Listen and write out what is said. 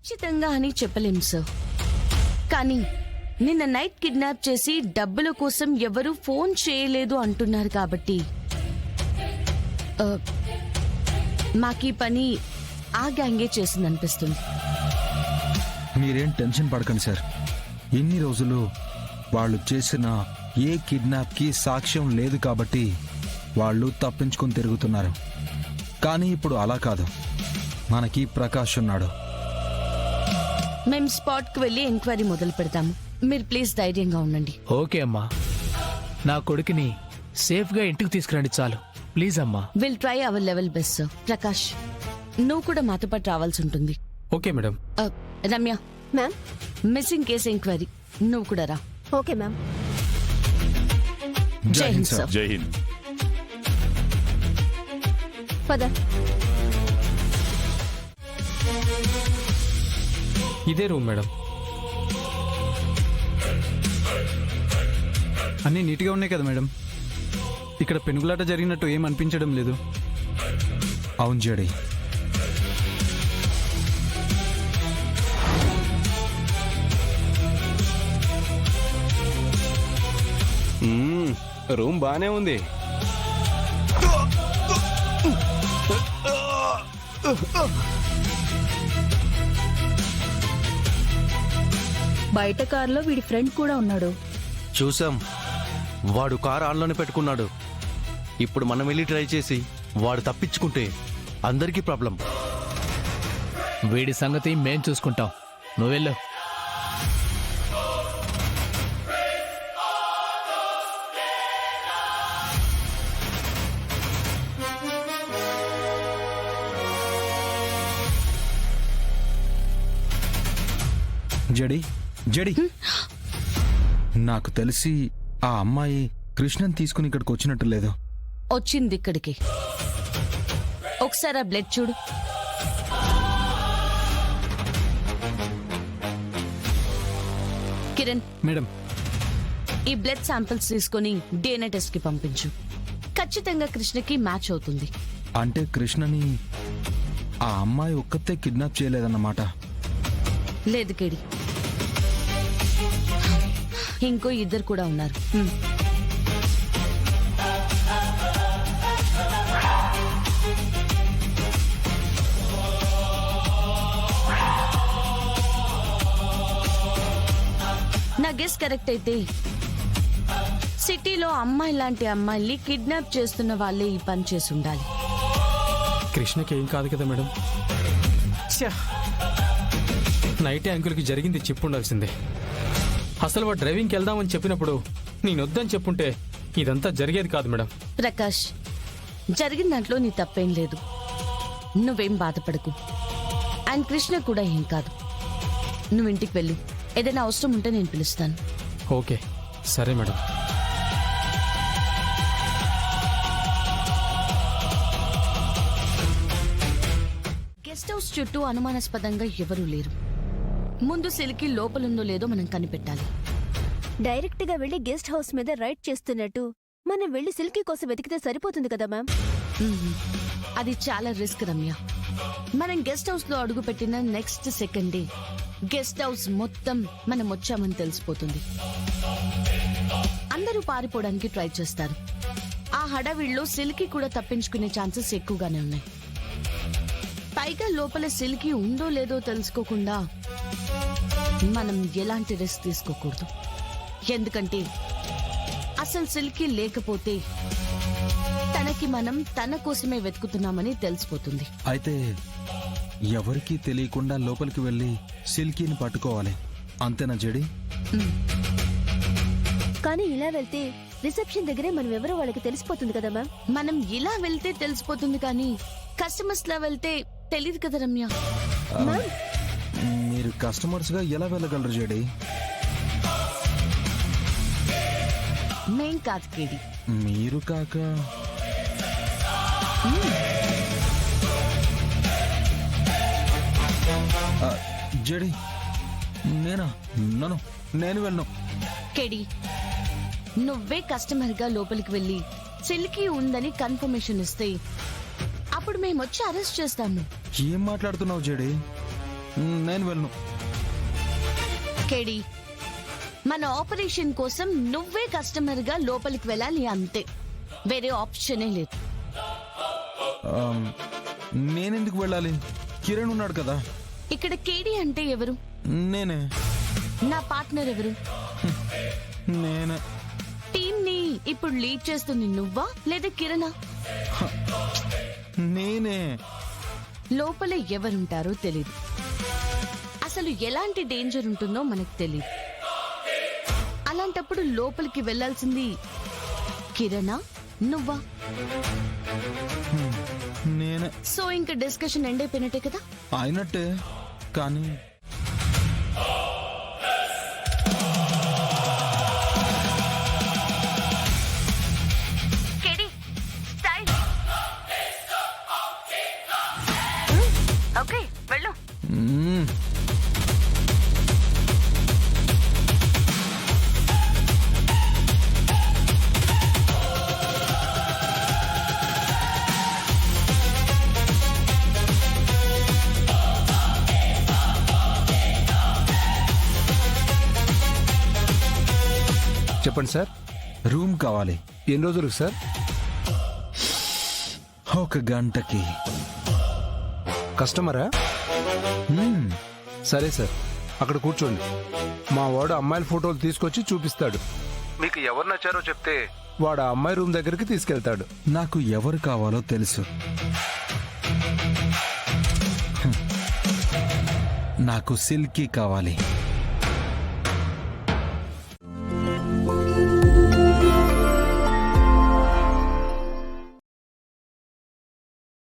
ఖచ్చితంగా అని చెప్పలేం సార్. కానీ నిన్న నైట్ కిడ్నాప్ చేసి డబ్బుల కోసం ఎవరూ ఫోన్ చేయలేదు అంటున్నారు కాబట్టి మాకీ పని ఆ గ్యాంగే చేసిందనిపిస్తుంది. మీరేం టెన్షన్ పడకండి సార్. ఇన్ని రోజులు వాళ్ళు చేసిన ఏ కిడ్నాప్కి సాక్ష్యం లేదు కాబట్టి వాళ్ళు తప్పించుకొని తిరుగుతున్నారు. కానీ ఇప్పుడు అలా కాదు, మనకి ప్రకాష్ ఉన్నాడు. మేము స్పాట్కి వెళ్ళి ఎంక్వైరీ మొదలు పెడతాము. మీరు ప్లీజ్ ధైర్యంగా ఉండండి. ఓకే అమ్మా, నా కొడుకుని సేఫ్గా ఇంటికి తీసుకురండి చాలు, ప్లీజ్ అమ్మా. Will try our level best sir. Prakash, నువ్వు కూడా మాతో పాటు రావాల్సి ఉంటుంది. Okay madam. Ramya ma'am, missing case enquiry నువ్వు కూడా రా. Okay ma'am. జై హింద్ సార్. జై హింద్. పద. ఇదే రూమ్ మేడం. అన్నీ నీట్గా ఉన్నాయి కదా మేడం? ఇక్కడ పెనుగులాట జరిగినట్టు ఏం అనిపించడం లేదు. అవును జడి, రూమ్ బానే ఉంది. బయట కారులో వీడి ఫ్రెండ్ కూడా ఉన్నాడు. చూసాం, వాడు కారు ఆన్లోనే పెట్టుకున్నాడు. ఇప్పుడు మనం వెళ్ళి ట్రై చేసి వాడు తప్పించుకుంటే అందరికీ ప్రాబ్లం. వీడి సంగతి మేం చూసుకుంటాం, నువ్వెళ్ళు. జడి జడి, నాకు తెలిసి ఆ అమ్మాయి కృష్ణని తీసుకుని ఇక్కడికి వచ్చినట్టు లేదు. వచ్చింది ఇక్కడికి. ఒకసారి ఆ బ్లడ్ చూడు. కిరణ్, మేడం, ఈ బ్లడ్ శాంపిల్స్ తీసుకుని DNA టెస్ట్ కి పంపించు. ఖచ్చితంగా కృష్ణకి మ్యాచ్ అవుతుంది. అంటే కృష్ణని ఆ అమ్మాయి ఒక్కతే కిడ్నాప్ చేయలేదన్నమాట. లేదు కేడి, ఇంకో ఇద్దరు కూడా ఉన్నారు. నా గెస్ కరెక్ట్ అయితే సిటీలో అమ్మాయి లాంటి అమ్మాయిల్ని కిడ్నాప్ చేస్తున్న వాళ్ళే ఈ పని చేసి ఉండాలి. కృష్ణకి ఏం కాదు కదా మేడం? నైటే అంకుల్కి జరిగింది చెప్పుండాల్సిందే. అసలు వాడు డ్రైవింగ్కి వెళ్దామని చెప్పినప్పుడు నేనొద్దని చెప్పుంటే ఇదంతా జరిగేది కాదు మేడం. ప్రకాష్, జరిగిన దాంట్లో నీ తప్పేం లేదు. నువ్వేం బాధపడకు. అండ్ కృష్ణ కూడా ఏం కాదు. నువ్వు ఇంటికి వెళ్ళు. ఏదైనా అవసరం ఉంటే నేను పిలుస్తాను. ఓకే, సరే మేడం. గెస్ట్ హౌస్ చుట్టూ అనుమానాస్పదంగా ఎవరూ లేరు. ముందు సిల్కి లోపలుందో లేదో మనం కనిపెట్టాలి. డైరెక్ట్ గా వెళ్లి గెస్ట్ హౌస్ మీద రైడ్ చేస్తున్నట్టు మనం వెళ్లి సిల్కీ కోసం వెతికితే సరిపోతుంది కదా మ్యామ్? అది చాలా రిస్క్ రమ్య. మనం గెస్ట్ హౌస్ లో అడుగు పెట్టిన నెక్స్ట్ సెకండే గెస్ట్ హౌస్ మొత్తం మనం వచ్చామని తెలిసిపోతుంది. అందరూ పారిపోవడానికి ట్రై చేస్తారు. ఆ హడావిడిలో సిల్కీ కూడా తప్పించుకునే ఛాన్సెస్ ఎక్కువగానే ఉన్నాయి. పైగా లోపల సిల్కీ ఉందో లేదో తెలుసుకోకుండా మనం ఎలాంటి రిస్క్ తీసుకోకూడదు. ఎందుకంటే అసలు సిల్కీ లేకపోతే తనకి మనం తన కోసమే వెతుకుతున్నామని తెలిసిపోతుంది. అయితే ఎవరికీ తెలియకుండా లోపలికి వెళ్ళి సిల్కీని పట్టుకోవాలి, అంతేనా జడి? కానీ ఇలా వెళ్తే రిసెప్షన్ దగ్గరే మనం ఎవరో వాళ్ళకి తెలిసిపోతుంది కదా మ్యామ్? మనం ఇలా వెళ్తే తెలిసిపోతుంది, కానీ కస్టమర్స్ లా వెళ్తే తెలియదు కదా రమ్య. మీరు కస్టమర్స్ గా ఎలా వెళ్ళగలరు జడి? మేం కాదు కేడి. మీరు కాక జడి, నేనా? నేను వెళ్ళను. కేడి, నువ్వే కస్టమర్ గా లోపలికి వెళ్ళి సిల్కీ ఉందని కన్ఫర్మేషన్ ఇస్తే అప్పుడు మేము వచ్చి అరెస్ట్ చేస్తాము. ఏం మాట్లాడుతున్నావు జడి? నేను వెళ్ళను. కేడి, మన ఆపరేషన్ కోసం నువ్వే కస్టమర్ గా లోపలికి వెళ్ళాలి అంతే, వేరే ఆప్షనే లేదు. ఆ, నేనెందుకు వెళ్ళాలి? కిరణ్ ఉన్నాడు కదా. ఇక్కడ కేడి అంటే ఎవరు? నేనే. నా పార్ట్నర్ ఎవరు? నేనే. టీమ్ ని ఇప్పుడు లీడ్ చేస్తుంది నువ్వా లేదా కిరణా? నేనే. లోపల ఎవరుంటారో తెలీదు, అసలు ఎలాంటి డేంజర్ ఉంటుందో మనకు తెలీదు. అలాంటప్పుడు లోపలికి వెళ్ళాల్సింది కిరణా నువ్వా? నేనే. సో ఇంకా డిస్కషన్ ఎండ్ అయిపోయినట్టే కదా? అయినట్టే, కానీ ఓకే వెళ్ళు. మ్మ్. చెప్పండి సార్. రూమ్ కావాలి. ఎన్ని రోజులకు సార్? 1 గంటకి. కస్టమరా? మ్మ్. సరే సార్, అక్కడ కూర్చోండి. మా వాడు అమ్మాయిల ఫోటోలు తీసుకొచ్చి చూపిస్తాడు. మీకు ఎవరు నచ్చారో చెప్తే వాడు ఆ అమ్మాయి రూమ్ దగ్గరికి తీసుకెళ్తాడు. నాకు ఎవరు కావాలో తెలుసు. నాకు సిల్కీ కావాలి.